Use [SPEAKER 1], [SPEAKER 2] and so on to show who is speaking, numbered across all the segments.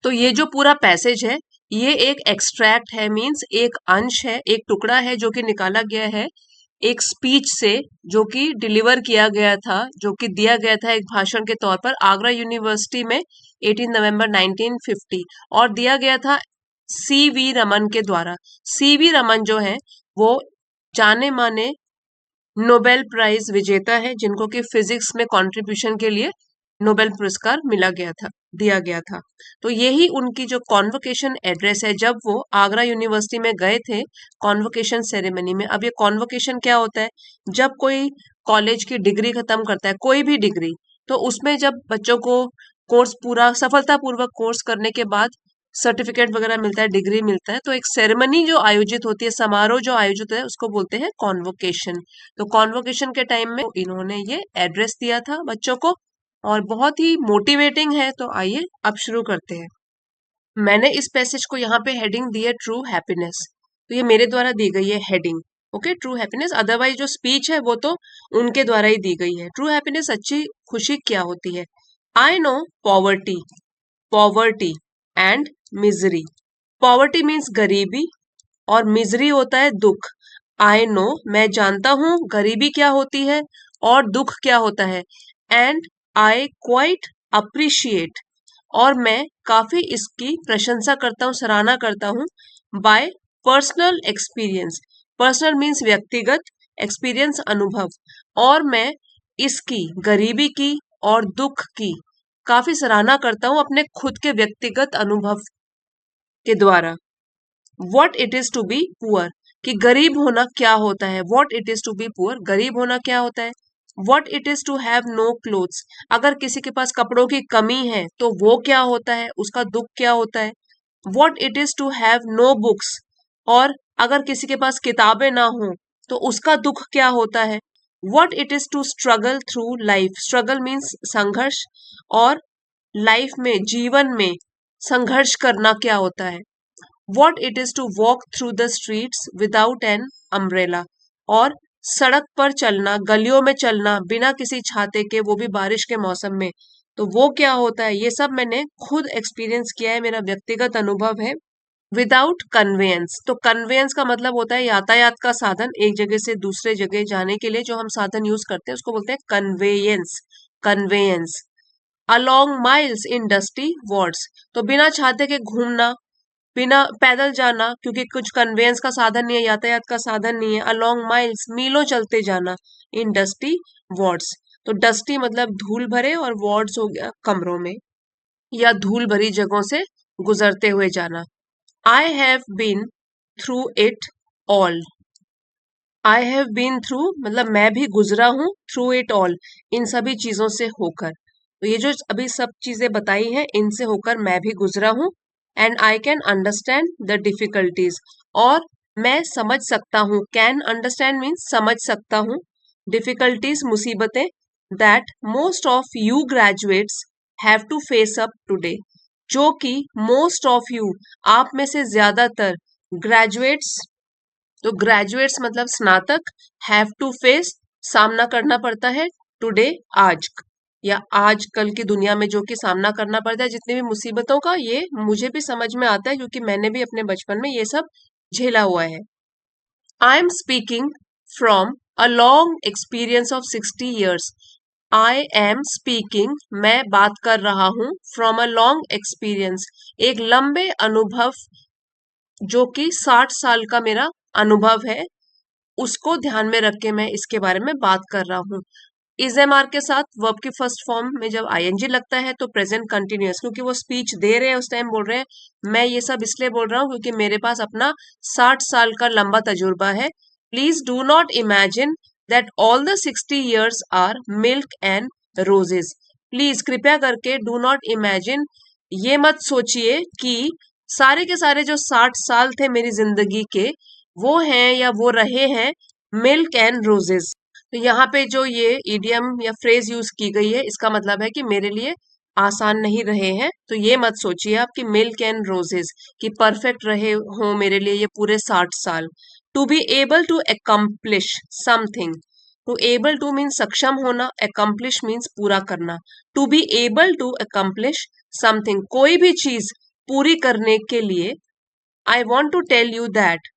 [SPEAKER 1] तो ये जो पूरा पैसेज है ये एक एक्सट्रैक्ट है, मींस एक अंश है, एक टुकड़ा है जो कि निकाला गया है एक स्पीच से, जो कि डिलीवर किया गया था, जो कि दिया गया था एक भाषण के तौर पर आगरा यूनिवर्सिटी में 18 नवंबर 1950, और दिया गया था सीवी रमन के द्वारा। सीवी रमन जो है वो जाने माने नोबेल प्राइज विजेता है, जिनको कि फिजिक्स में कंट्रीब्यूशन के लिए नोबेल पुरस्कार दिया गया था। तो यही उनकी जो कॉन्वोकेशन एड्रेस है, जब वो आगरा यूनिवर्सिटी में गए थे कॉन्वोकेशन सेरेमनी में। अब ये कॉन्वोकेशन क्या होता है, जब कोई कॉलेज की डिग्री खत्म करता है, कोई भी डिग्री, तो उसमें जब बच्चों को कोर्स पूरा सफलतापूर्वक कोर्स करने के बाद सर्टिफिकेट वगैरह मिलता है, डिग्री मिलता है, तो एक सेरेमनी जो आयोजित होती है, समारोह जो आयोजित है, उसको बोलते हैं कॉन्वोकेशन। तो कॉन्वोकेशन के टाइम में इन्होंने ये एड्रेस दिया था बच्चों को, और बहुत ही मोटिवेटिंग है। तो आइए अब शुरू करते हैं। मैंने इस पैसेज को यहाँ पे हेडिंग दी है ट्रू हैप्पीनेस, तो ये मेरे द्वारा दी गई है heading, okay, true happiness. Otherwise जो स्पीच है वो तो उनके द्वारा ही दी गई है। ट्रू हैप्पीनेस, अच्छी खुशी क्या होती है। I know poverty, poverty and misery. Poverty means गरीबी, और मिजरी होता है दुख। आई नो, मैं जानता हूं गरीबी क्या होती है और दुख क्या होता है। एंड आई क्वाइट अप्रिशिएट, और मैं काफी इसकी प्रशंसा करता हूँ, सराहना करता हूँ। Bye personal experience, personal means व्यक्तिगत, एक्सपीरियंस अनुभव, और मैं इसकी गरीबी की और दुख की काफी सराहना करता हूँ अपने खुद के व्यक्तिगत अनुभव के द्वारा। What it is to be poor, कि गरीब होना क्या होता है। What it is to be poor, गरीब होना क्या होता है। What it is to have no clothes, अगर किसी के पास कपड़ों की कमी है तो वो क्या होता है, उसका दुख क्या होता है। What it is to have no books, और अगर किसी के पास किताबें ना हो तो उसका दुख क्या होता है। What it is to struggle through life, struggle means संघर्ष, और लाइफ में, जीवन में संघर्ष करना क्या होता है। What it is to walk through the streets without an umbrella, और सड़क पर चलना, गलियों में चलना बिना किसी छाते के, वो भी बारिश के मौसम में, तो वो क्या होता है। ये सब मैंने खुद एक्सपीरियंस किया है, मेरा व्यक्तिगत अनुभव है। विदाउट कन्वेयंस, तो कन्वेयंस का मतलब होता है यातायात का साधन, एक जगह से दूसरे जगह जाने के लिए जो हम साधन यूज करते हैं उसको बोलते हैं conveyance, conveyance. Along miles in dusty wards, तो बिना छाते के घूमना, बिना पैदल जाना, क्योंकि कुछ कन्वेयंस का साधन नहीं है, यातायात का साधन नहीं है। अलोंग माइल्स, मीलों चलते जाना, इन डस्टी वार्ड्स, तो डस्टी मतलब धूल भरे, और वार्ड्स हो गया कमरों में या धूल भरी जगहों से गुजरते हुए जाना। I have been through it all, I have been through मतलब मैं भी गुजरा हूं, थ्रू इट ऑल, इन सभी चीजों से होकर। तो ये जो अभी सब चीजें बताई हैं इनसे होकर मैं भी गुजरा हूं। And I can understand the difficulties, और मैं समझ सकता हूँ, कैन अंडरस्टैंड मीन्स समझ सकता हूँ, डिफिकल्टीज मुसीबतें, that most of you graduates have to face up today, जो कि मोस्ट ऑफ यू, आप में से ज्यादातर, ग्रेजुएट्स, तो ग्रेजुएट्स मतलब स्नातक, हैव टू फेस सामना करना पड़ता है, टुडे आज, या आजकल की दुनिया में जो कि सामना करना पड़ता है जितनी भी मुसीबतों का, ये मुझे भी समझ में आता है क्योंकि मैंने भी अपने बचपन में ये सब झेला हुआ है। I am speaking from a long experience of 60 years, I am speaking मैं बात कर रहा हूं, फ्रॉम अ लॉन्ग एक्सपीरियंस एक लंबे अनुभव, जो कि 60 साल का मेरा अनुभव है, उसको ध्यान में रख के मैं इसके बारे में बात कर रहा हूँ। इज एम आर के साथ वर्ब की फर्स्ट फॉर्म में जब आईएनजी लगता है तो प्रेजेंट कंटिन्यूअस, क्योंकि वो स्पीच दे रहे हैं उस टाइम बोल रहे हैं। मैं ये सब इसलिए बोल रहा हूँ क्योंकि मेरे पास अपना 60 साल का लंबा तजुर्बा है। Please do not imagine that all the 60 years are milk and roses, please कृपया करके डू नॉट इमेजिन, ये मत सोचिए कि सारे के सारे जो 60 साल थे मेरी जिंदगी के, वो हैं या वो रहे हैं मिल्क एंड रोजेस। तो यहाँ पे जो ये इडियम या फ्रेज यूज की गई है, इसका मतलब है कि मेरे लिए आसान नहीं रहे हैं। तो ये मत सोचिए आप कि मिल्क एंड रोजेस, कि परफेक्ट रहे हो मेरे लिए ये पूरे 60 साल। To be able to accomplish something, to able to means सक्षम होना, अकम्प्लिश मीन्स पूरा करना। To be able to accomplish something, कोई भी चीज पूरी करने के लिए, I want to tell you that,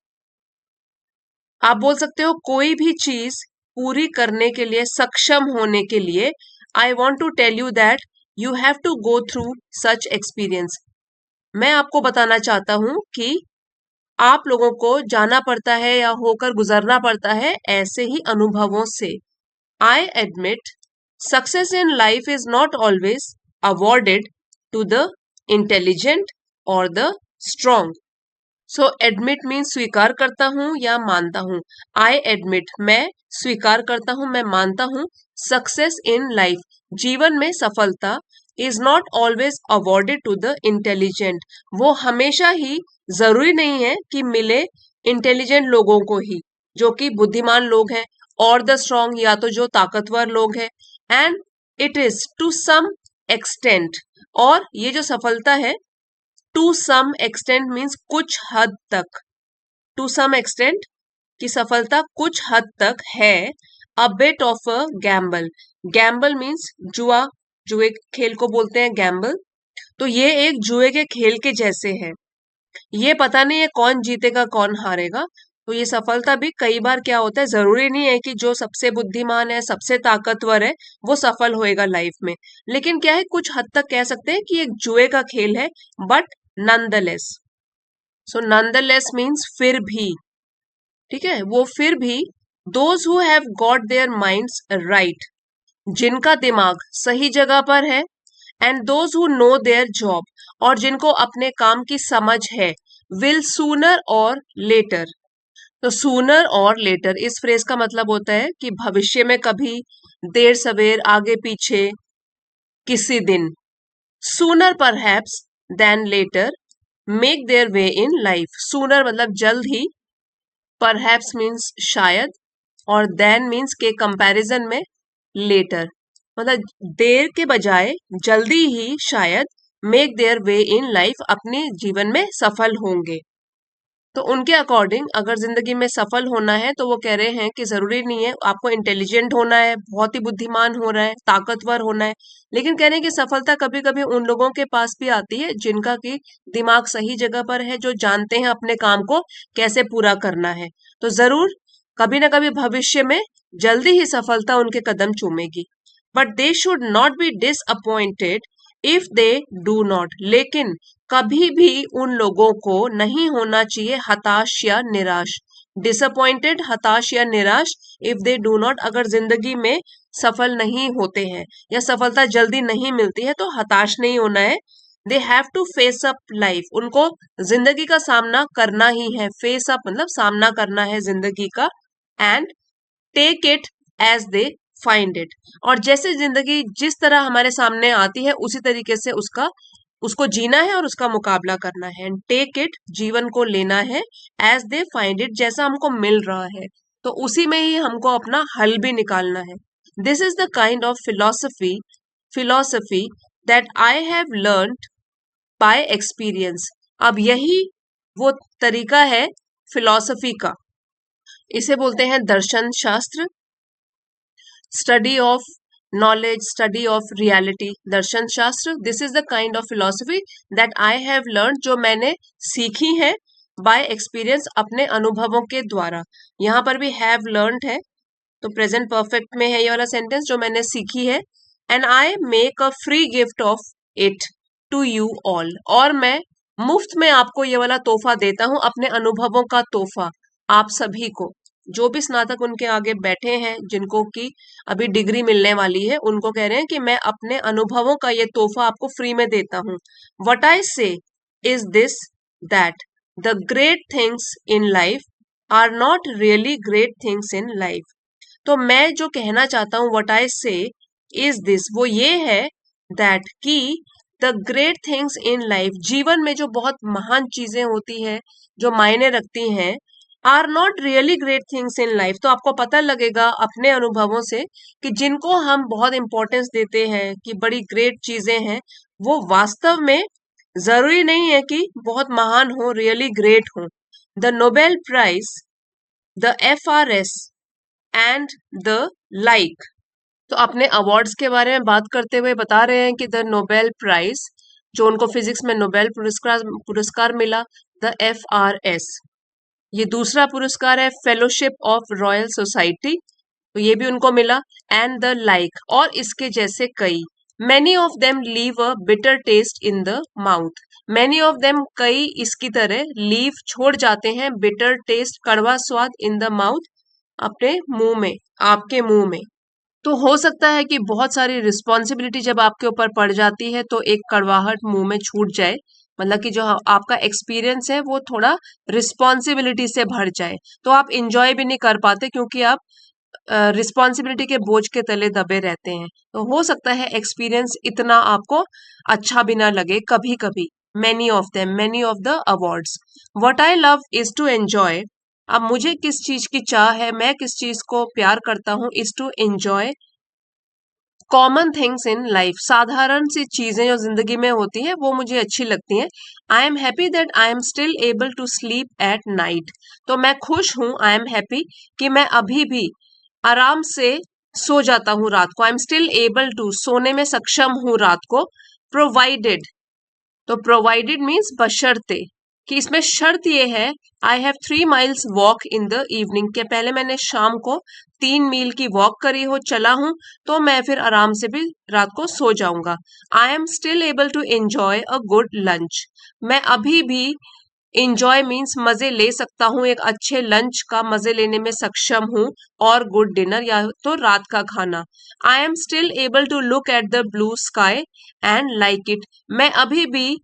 [SPEAKER 1] आप बोल सकते हो कोई भी चीज पूरी करने के लिए, सक्षम होने के लिए, I want to tell you that you have to go through such experience. मैं आपको बताना चाहता हूं कि आप लोगों को जाना पड़ता है या होकर गुजरना पड़ता है ऐसे ही अनुभवों से। I admit success in life is not always awarded to the intelligent or the strong. So admit mean स्वीकार करता हूं या मानता हूं। आई एडमिट, मैं स्वीकार करता हूं, मैं मानता हूं। सक्सेस इन लाइफ, जीवन में सफलता, is not always awarded to the intelligent, वो हमेशा ही जरूरी नहीं है कि मिले इंटेलिजेंट लोगों को ही, जो कि बुद्धिमान लोग हैं, और द स्ट्रॉन्ग, या तो जो ताकतवर लोग हैं। And it is to some extent, और ये जो सफलता है, टू सम एक्सटेंट मीन्स कुछ हद तक, टू सम एक्सटेंट की सफलता कुछ हद तक है। A bit of a gamble, Gamble means जुआ, जुए खेल को बोलते हैं गैम्बल। तो ये एक जुए के खेल के जैसे है, ये पता नहीं है कौन जीतेगा कौन हारेगा। तो ये सफलता भी कई बार क्या होता है, जरूरी नहीं है कि जो सबसे बुद्धिमान है, सबसे ताकतवर है, वो सफल होएगा लाइफ में। लेकिन क्या है, कुछ हद तक कह सकते हैं कि एक जुए का खेल है, but nonetheless. So nonetheless means फिर भी, ठीक है, वो फिर भी। Those who have got their minds right, जिनका दिमाग सही जगह पर है, and those who know their job, और जिनको अपने काम की समझ है, विल सूनर और लेटर। तो सूनर और लेटर इस फ्रेज का मतलब होता है कि भविष्य में कभी, देर सवेर, आगे पीछे, किसी दिन। Sooner perhaps than later make their way in life, sooner मतलब जल्द ही, परहैप्स मीन्स शायद, और देन मीन्स के कंपैरिजन में लेटर, मतलब देर के बजाय जल्दी ही शायद, make their way in life, अपने जीवन में सफल होंगे। तो उनके अकॉर्डिंग अगर जिंदगी में सफल होना है तो वो कह रहे हैं कि जरूरी नहीं है आपको इंटेलिजेंट होना है, बहुत ही बुद्धिमान होना है, ताकतवर होना है, लेकिन कह रहे हैं कि सफलता कभी कभी उन लोगों के पास भी आती है जिनका की दिमाग सही जगह पर है, जो जानते हैं अपने काम को कैसे पूरा करना है। तो जरूर कभी ना कभी भविष्य में जल्दी ही सफलता उनके कदम चूमेगी। But they should not be disappointed if they do not, लेकिन कभी भी उन लोगों को नहीं होना चाहिए हताश या निराश। डिसअपॉइंटेड, हताश या निराश, इफ दे डू नॉट, अगर जिंदगी में सफल नहीं होते हैं या सफलता जल्दी नहीं मिलती है तो हताश नहीं होना है। They have to face up life, उनको जिंदगी का सामना करना ही है। फेस अप मतलब सामना करना है जिंदगी का। And take it as they find it, और जैसे जिंदगी जिस तरह हमारे सामने आती है उसी तरीके से उसको जीना है और उसका मुकाबला करना है। एंड टेक इट, जीवन को लेना है, एज दे फाइंड इट, जैसा हमको मिल रहा है, तो उसी में ही हमको अपना हल भी निकालना है। This is the kind of philosophy that I have learned bye experience. अब यही वो तरीका है फिलोसफी का, इसे बोलते हैं दर्शन शास्त्र। Study of knowledge, study of reality, दर्शन शास्त्र। This is the kind of philosophy that I have learn, जो मैंने सीखी है बाय एक्सपीरियंस, अपने अनुभवों के द्वारा। यहाँ पर भी हैव लर्नड है, तो प्रेजेंट परफेक्ट में है ये वाला सेंटेंस, जो मैंने सीखी है। And I make a free gift of it to you all, और मैं मुफ्त में आपको ये वाला तोहफा देता हूं, अपने अनुभवों का तोहफा आप सभी को। जो भी स्नातक उनके आगे बैठे हैं, जिनको की अभी डिग्री मिलने वाली है, उनको कह रहे हैं कि मैं अपने अनुभवों का ये तोहफा आपको फ्री में देता हूं। What I say is this that the great things in life are not really great things in life. तो मैं जो कहना चाहता हूं, what I say is this, वो ये है दैट की the great things in life, जीवन में जो बहुत महान चीजें होती है, जो मायने रखती हैं, are not really great things in life. तो आपको पता लगेगा अपने अनुभवों से कि जिनको हम बहुत इंपॉर्टेंस देते हैं कि बड़ी ग्रेट चीजें हैं, वो वास्तव में जरूरी नहीं है कि बहुत महान हो, रियली ग्रेट हो। The Nobel prize, the FRS and the like. तो अपने अवार्ड्स के बारे में बात करते हुए बता रहे हैं कि द नोबेल प्राइज जो उनको फिजिक्स में नोबेल पुरस्कार मिला, द FRS। ये दूसरा पुरस्कार है फेलोशिप ऑफ रॉयल सोसाइटी, तो ये भी उनको मिला, एंड द लाइक, और इसके जैसे कई। Many of them leave a bitter taste in the mouth. Many of them, कई इसकी तरह, लीव छोड़ जाते हैं, बिटर टेस्ट, कड़वा स्वाद, इन द माउथ, अपने मुंह में, आपके मुंह में। तो हो सकता है कि बहुत सारी रिस्पॉन्सिबिलिटी जब आपके ऊपर पड़ जाती है तो एक कड़वाहट मुंह में छूट जाए, मतलब कि जो आपका एक्सपीरियंस है वो थोड़ा रिस्पॉन्सिबिलिटी से भर जाए, तो आप इंजॉय भी नहीं कर पाते क्योंकि आप रिस्पॉन्सिबिलिटी के बोझ के तले दबे रहते हैं। तो हो सकता है एक्सपीरियंस इतना आपको अच्छा भी ना लगे कभी कभी। Many of them, many of the awards. What I love is to enjoy. अब मुझे किस चीज की चाह है, मैं किस चीज को प्यार करता हूँ, is to enjoy common things in life. साधारण सी चीजें जो जिंदगी में होती हैं वो मुझे अच्छी लगती हैं। I am happy that I am still able to sleep at night. तो मैं खुश हूं, आई एम हैप्पी, कि मैं अभी भी आराम से सो जाता हूँ रात को। I am still able to, सोने में सक्षम हूँ रात को। प्रोवाइडेड, तो प्रोवाइडेड मीन्स बशर्ते, कि इसमें शर्त ये है, I have 3 miles walk in the evening, के पहले मैंने शाम को 3 मील की वॉक करी हो, चला हूं, तो मैं फिर आराम से भी रात को सो जाऊंगा। I am still able to enjoy a good lunch. मैं अभी भी, इंजॉय मीन्स मजे ले सकता हूँ, एक अच्छे लंच का मजे लेने में सक्षम हूँ, और गुड डिनर, या तो रात का खाना। I am still able to look at the blue sky and like it. मैं अभी भी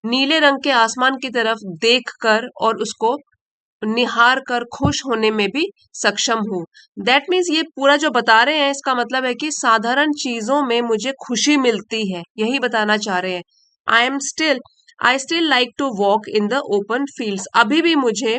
[SPEAKER 1] नीले रंग के आसमान की तरफ देख कर और उसको निहार कर खुश होने में भी सक्षम हूँ। दैट मीन्स ये पूरा जो बता रहे हैं इसका मतलब है कि साधारण चीजों में मुझे खुशी मिलती है, यही बताना चाह रहे हैं। I still like to walk in the open fields. अभी भी मुझे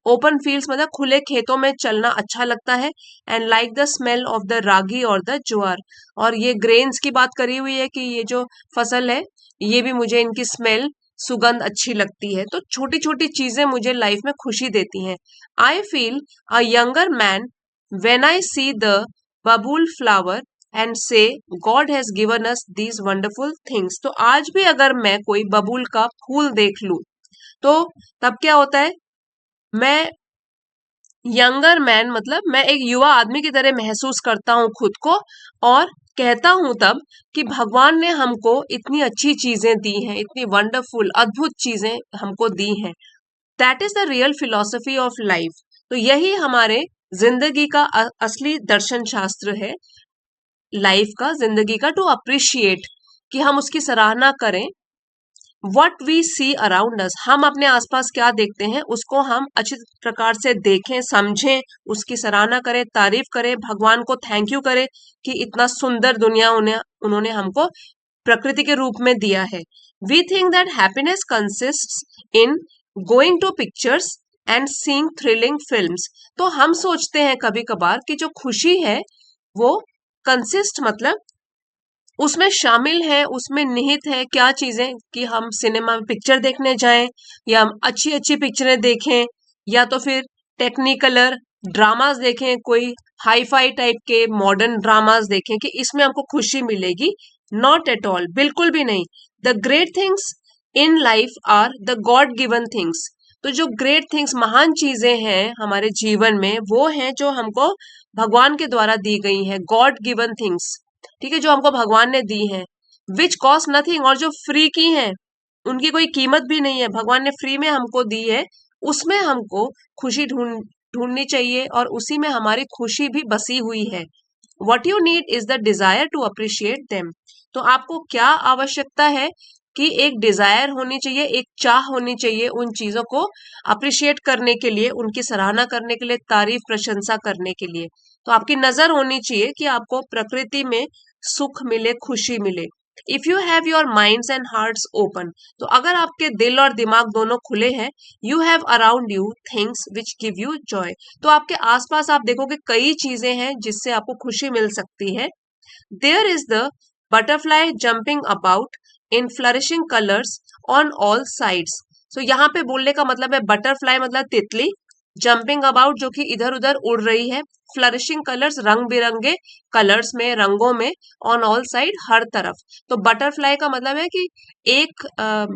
[SPEAKER 1] ओपन फील्ड्स मतलब खुले खेतों में चलना अच्छा लगता है। And like the smell of the ragi or the ज्वार। और ये ग्रेन्स की बात करी हुई है कि ये जो फसल है, ये भी मुझे इनकी स्मेल, सुगंध अच्छी लगती है। तो छोटी छोटी चीजें मुझे लाइफ में खुशी देती हैं। I feel a younger man when I see the बबूल फ्लावर एंड से God has given us these wonderful things. तो आज भी अगर मैं कोई बबूल का फूल देख लूं तो तब क्या होता है, मैं यंगर मैन मतलब मैं एक युवा आदमी की तरह महसूस करता हूँ खुद को, और कहता हूँ तब कि भगवान ने हमको इतनी अच्छी चीजें दी हैं, इतनी वंडरफुल अद्भुत चीजें हमको दी हैं। That is the real philosophy of life. तो यही हमारे जिंदगी का असली दर्शन शास्त्र है, लाइफ का, जिंदगी का, टू अप्रिशिएट, कि हम उसकी सराहना करें। What we see around us, हम अपने आसपास क्या देखते हैं उसको हम अच्छी प्रकार से देखें, समझें, उसकी सराहना करें, तारीफ करें, भगवान को थैंक यू करें कि इतना सुंदर दुनिया उन्होंने हमको प्रकृति के रूप में दिया है। We think that happiness consist in going to pictures and seeing thrilling films. तो हम सोचते हैं कभी कभार कि जो खुशी है वो कंसिस्ट मतलब उसमें शामिल है, उसमें निहित है क्या चीजें, कि हम सिनेमा में पिक्चर देखने जाएं, या हम अच्छी अच्छी पिक्चरें देखें, या तो फिर टेक्निकलर ड्रामास देखें, कोई हाई फाई टाइप के मॉडर्न ड्रामास देखें, कि इसमें हमको खुशी मिलेगी। नॉट एट ऑल, बिल्कुल भी नहीं। The great things in life are the God given things. तो जो ग्रेट थिंग्स, महान चीजें हैं हमारे जीवन में, वो हैं जो हमको भगवान के द्वारा दी गई हैं, गॉड गिवन थिंग्स, ठीक है, जो हमको भगवान ने दी हैं। विच कॉस्ट नथिंग, और जो फ्री की हैं उनकी कोई कीमत भी नहीं है, भगवान ने फ्री में हमको दी है। उसमें हमको खुशी ढूंढनी चाहिए, और उसी में हमारी खुशी भी बसी हुई है। What you need is the desire to appreciate them. तो आपको क्या आवश्यकता है, कि एक डिजायर होनी चाहिए, एक चाह होनी चाहिए उन चीजों को अप्रिशिएट करने के लिए, उनकी सराहना करने के लिए, तारीफ प्रशंसा करने के लिए। तो आपकी नजर होनी चाहिए कि आपको प्रकृति में सुख मिले, खुशी मिले। If you have your minds and hearts open, तो अगर आपके दिल और दिमाग दोनों खुले हैं, you have around you things which give you Joy. तो आपके आसपास आप देखोगे कई चीजें हैं जिससे आपको खुशी मिल सकती है। There is the butterfly jumping about in flourishing colours on all sides. तो यहाँ पे बोलने का मतलब है, बटरफ्लाई मतलब तितली, जंपिंग अबाउट जो कि इधर उधर उड़ रही है, फ्लरिशिंग कलर्स रंग बिरंगे कलर्स में, रंगों में, ऑन ऑल साइड हर तरफ। तो बटरफ्लाई का मतलब है कि एक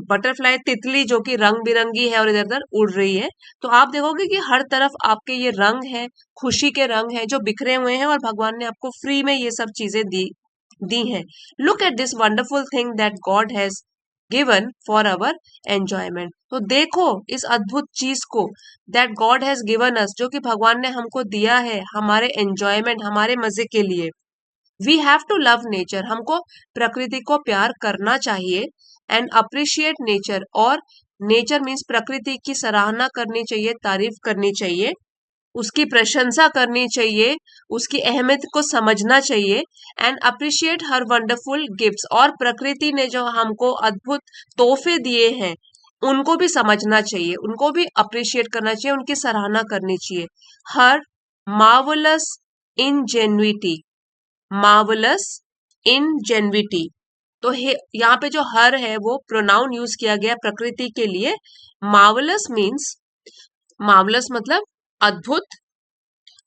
[SPEAKER 1] बटरफ्लाई तितली जो कि रंग बिरंगी है और इधर उधर उड़ रही है। तो आप देखोगे कि हर तरफ आपके ये रंग है, खुशी के रंग है जो बिखरे हुए हैं, और भगवान ने आपको फ्री में ये सब चीजें दी हैं। Look at this wonderful thing that God has given for our enjoyment. तो देखो इस अद्भुत चीज को, that God has given us, जो कि भगवान ने हमको दिया है हमारे एंजॉयमेंट, हमारे मजे के लिए। We have to love nature, हमको प्रकृति को प्यार करना चाहिए, एंड अप्रिशिएट नेचर, और नेचर मीन्स प्रकृति की सराहना करनी चाहिए, तारीफ करनी चाहिए, उसकी प्रशंसा करनी चाहिए, उसकी अहमियत को समझना चाहिए, and appreciate her wonderful gifts, और प्रकृति ने जो हमको अद्भुत तोहफे दिए हैं उनको भी समझना चाहिए, उनको भी अप्रिशिएट करना चाहिए, उनकी सराहना करनी चाहिए। हर मार्वलस इनजेन्युइटी, मार्वलस इनजेन्युइटी। तो यहाँ पे जो हर है वो प्रोनाउन यूज किया गया प्रकृति के लिए। मार्वलस मीन्स, मार्वलस मतलब अद्भुत,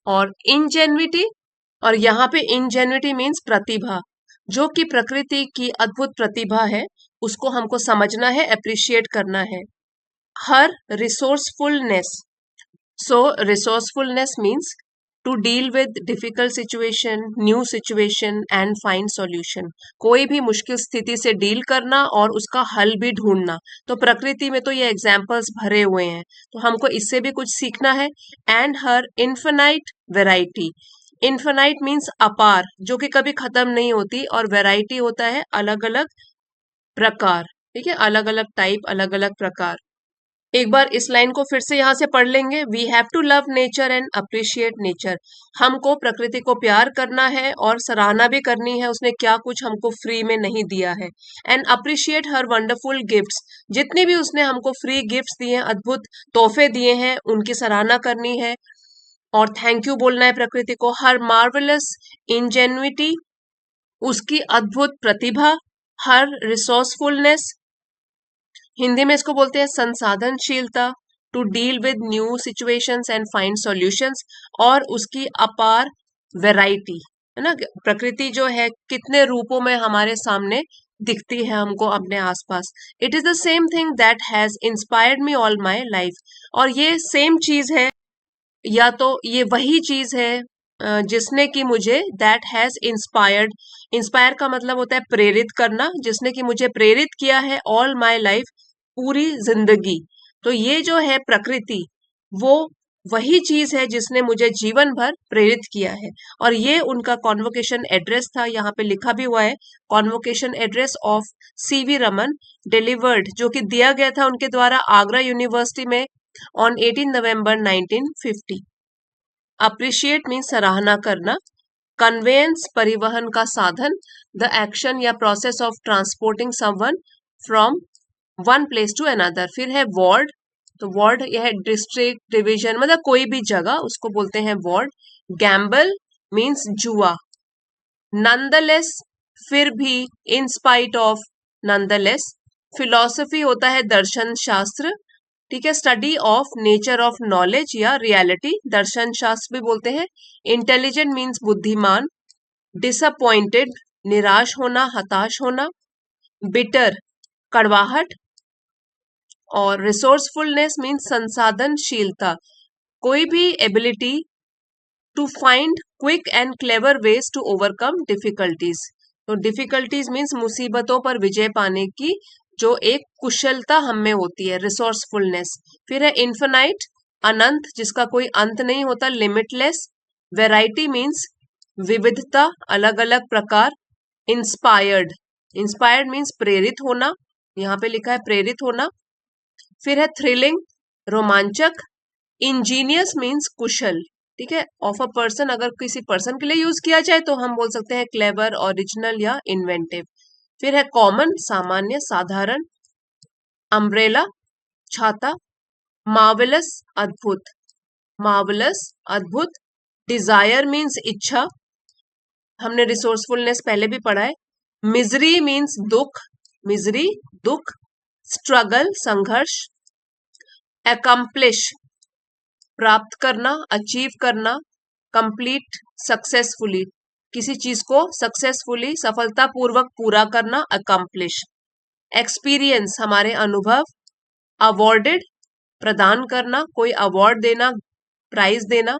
[SPEAKER 1] और इनजेन्युइटी, और यहाँ पे इनजेन्युइटी मीन्स प्रतिभा, जो कि प्रकृति की अद्भुत प्रतिभा है, उसको हमको समझना है, अप्रिशिएट करना है। हर resourcefulness, so resourcefulness means to deal with difficult situation, new situation and find solution, कोई भी मुश्किल स्थिति से डील करना और उसका हल भी ढूंढना। तो प्रकृति में तो ये एग्जाम्पल्स भरे हुए हैं, तो हमको इससे भी कुछ सीखना है। And her infinite variety, infinite means अपार, जो कि कभी खत्म नहीं होती, और वेराइटी होता है अलग अलग प्रकार, ठीक है, अलग अलग टाइप, अलग अलग प्रकार। एक बार इस लाइन को फिर से यहाँ से पढ़ लेंगे। We have to love nature and appreciate nature, हमको प्रकृति को प्यार करना है और सराहना भी करनी है, उसने क्या कुछ हमको फ्री में नहीं दिया है। And appreciate her wonderful gifts, जितनी भी उसने हमको फ्री गिफ्ट्स दिए हैं, अद्भुत तोहफे दिए हैं, उनकी सराहना करनी है और थैंक यू बोलना है प्रकृति को। हर मार्वलस इंजेन्युइटी, उसकी अद्भुत प्रतिभा। हर रिसोर्सफुलनेस, हिंदी में इसको बोलते हैं संसाधनशीलता, to deal with new situations and find solutions, और उसकी अपार वैरायटी, है ना, प्रकृति जो है कितने रूपों में हमारे सामने दिखती है हमको अपने आसपास। It is the same thing that has inspired me all my life, और ये सेम चीज है, या तो ये वही चीज है जिसने कि मुझे, दैट हैज इंस्पायर्ड, इंस्पायर का मतलब होता है प्रेरित करना, जिसने कि मुझे प्रेरित किया है ऑल माय लाइफ, पूरी जिंदगी। तो ये जो है प्रकृति, वो वही चीज है जिसने मुझे जीवन भर प्रेरित किया है। और ये उनका कॉन्वोकेशन एड्रेस था, यहाँ पे लिखा भी हुआ है, convocation address of C V Raman, delivered, जो कि दिया गया था उनके द्वारा आगरा यूनिवर्सिटी में ऑन 18 नवंबर 1950। अप्रिशिएट मीन सराहना करना। कन्वेंस परिवहन का साधन, द एक्शन या process of transporting someone from one place to another. फिर है वार्ड, तो वार्ड यह है डिस्ट्रिक्ट, डिवीजन, मतलब कोई भी जगह, उसको बोलते हैं वार्ड। गैम्बल मीन्स जुआ। नंदलेस, फिर भी, in spite of, nonetheless. Philosophy होता है दर्शन शास्त्र, ठीक है, study of nature of knowledge या रियलिटी, दर्शन शास्त्र भी बोलते हैं। इंटेलिजेंट मीन्स बुद्धिमान। डिसअपॉइंटेड, निराश होना, हताश होना। बिटर, कड़वाहट। और रिसोर्सफुलनेस मीन्स संसाधनशीलता, कोई भी ability to find quick and clever ways to overcome difficulties. तो डिफिकल्टीज मीन्स मुसीबतों पर विजय पाने की जो एक कुशलता हम में होती है, रिसोर्सफुलनेस। फिर है इन्फिनाइट, अनंत, जिसका कोई अंत नहीं होता, लिमिटलेस। वेराइटी मीन्स विविधता, अलग अलग प्रकार। इंस्पायर्ड, इंस्पायर्ड मीन्स प्रेरित होना, यहाँ पे लिखा है प्रेरित होना। फिर है थ्रिलिंग, रोमांचक। इंजीनियस मीन्स कुशल, ठीक है, ऑफ अ पर्सन, अगर किसी पर्सन के लिए यूज किया जाए तो हम बोल सकते हैं क्लेवर, ओरिजिनल या इन्वेंटिव। फिर है कॉमन, सामान्य, साधारण। अम्ब्रेला, छाता। मार्वेलस, अद्भुत, मार्वेलस, अद्भुत। डिजायर मीन्स इच्छा, हमने रिसोर्सफुलनेस पहले भी पढ़ा है। मिजरी मीन्स दुख, मिजरी, दुख। स्ट्रगल, संघर्ष। अकम्प्लिश, प्राप्त करना, अचीव करना, कंप्लीट सक्सेसफुली, किसी चीज को सक्सेसफुली सफलतापूर्वक पूरा करना, अकम्प्लिश। एक्सपीरियंस हमारे अनुभव, अवॉर्डेड प्रदान करना, कोई अवार्ड देना, प्राइज देना।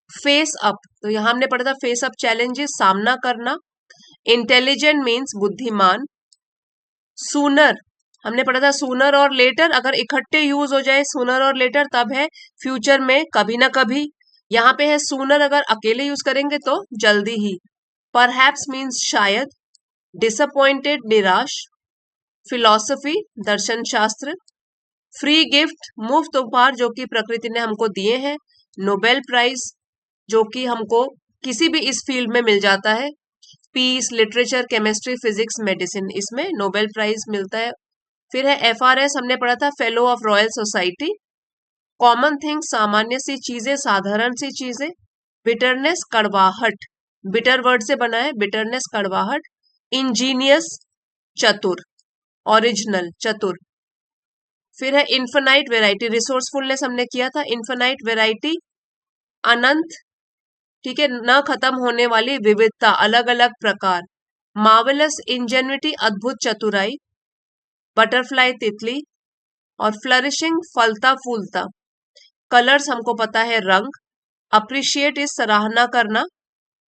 [SPEAKER 1] फेस अप, तो यहां हमने पढ़ा था फेस अप चैलेंजेस, सामना करना। इंटेलिजेंट मीन्स बुद्धिमान। सूनर हमने पढ़ा था सूनर और लेटर अगर इकट्ठे यूज हो जाए सूनर और लेटर तब है फ्यूचर में कभी ना कभी। यहाँ पे है सूनर अगर अकेले यूज करेंगे तो जल्दी ही। परहैप्स मीन्स शायद। डिसअपॉइंटेड निराश। फिलॉसफी दर्शन शास्त्र। फ्री गिफ्ट मुफ्त उपहार जो कि प्रकृति ने हमको दिए हैं। नोबेल प्राइज जो कि हमको किसी भी इस फील्ड में मिल जाता है। Peace, literature, chemistry, physics, medicine, इसमें नोबेल प्राइज मिलता है। फिर है FRS हमने पढ़ा था fellow of Royal Society. Common thing सामान्य सी चीजें, साधारण सी चीजें। बिटरनेस कड़वाहट, बिटर वर्ड से बना है, बिटरनेस कड़वाहट। इंजीनियस चतुर, ओरिजिनल चतुर। फिर है इन्फिनाइट वेराइटी, रिसोर्सफुलनेस हमने किया था। इन्फिनाइट वेराइटी अनंत, ठीक है, न खत्म होने वाली विविधता, अलग अलग प्रकार। मार्वेलस इंजेन्युइटी अद्भुत चतुराई। बटरफ्लाई तितली। और फ्लरिशिंग फलता फूलता। कलर्स हमको पता है रंग। अप्रिशिएट इज सराहना करना।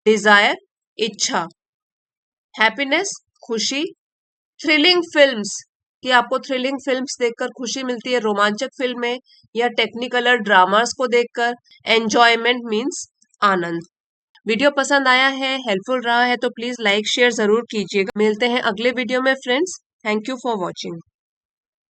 [SPEAKER 1] डिजायर इच्छा। हैप्पीनेस खुशी। थ्रिलिंग फिल्म्स कि आपको थ्रिलिंग फिल्म्स देखकर खुशी मिलती है, रोमांचक फिल्में या टेक्निकलर ड्रामास को देखकर। एंजॉयमेंट मीन्स आनंद। वीडियो पसंद आया है, हेल्पफुल रहा है तो प्लीज लाइक शेयर जरूर कीजिएगा। मिलते हैं अगले वीडियो में friends. Thank you for watching.